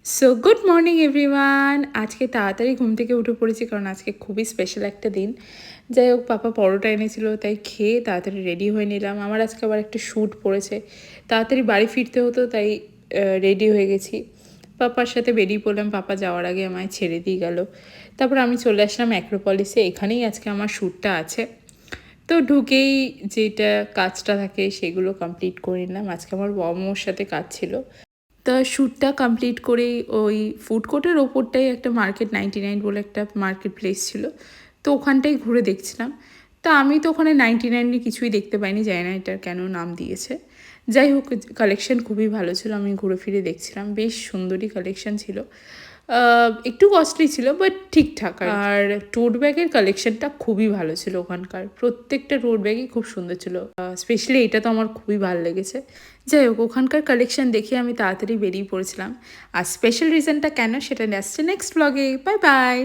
So good morning everyone. আজকে তাড়াতাড়ি ঘুম থেকে উঠে পড়েছি কারণ আজকে খুবই স্পেশাল একটা দিন। যাই হোক, পাপা পরোটা এনেছিল, তাই খেয়ে তাড়াতাড়ি রেডি হয়ে নিলাম। আমার আজকে আবার একটা শ্যুট পড়েছে, তাড়াতাড়ি বাড়ি ফিরতে হতো, তাই রেডি হয়ে গেছি। পাপার সাথে বেরিয়ে পড়লাম, পাপা যাওয়ার আগে আমায় ছেড়ে দিয়ে গেল। তারপর আমি চলে আসলাম অ্যাক্রোপলিসে, এখানেই আজকে আমার শ্যুটটা আছে। তো ঢুকেই যেটা কাজটা থাকে সেগুলো কমপ্লিট করে নিলাম। আজকে আমার বর্মর সাথে কাজ ছিল। তা শ্যুটটা কমপ্লিট করেই ওই ফুড কোর্টের ওপরটাই একটা মার্কেট 99 বলে একটা মার্কেট প্লেস ছিল, তো ওখানটাই ঘুরে দেখছিলাম। তা আমি তো ওখানে 99 নিয়ে কিছুই দেখতে পাইনি, জানি না এটার কেন নাম দিয়েছে। যাই হোক, কালেকশন খুবই ভালো ছিল, আমি ঘুরে ফিরে দেখছিলাম, বেশ সুন্দরই কালেকশন ছিল। একটু কস্টলি ছিল বাট ঠিকঠাক। আর টোট ব্যাগের কালেকশনটা খুবই ভালো ছিল ওখানকার, প্রত্যেকটা টোট ব্যাগই খুব সুন্দর ছিল। স্পেশালি এটা তো আমার খুবই ভালো লেগেছে। যাই হোক, ওখানকার কালেকশন দেখে আমি তাড়াতাড়ি বেরিয়ে পড়েছিলাম। আর স্পেশাল রিজনটা কেন সেটা আসছে নেক্সট ব্লগে। Bye bye.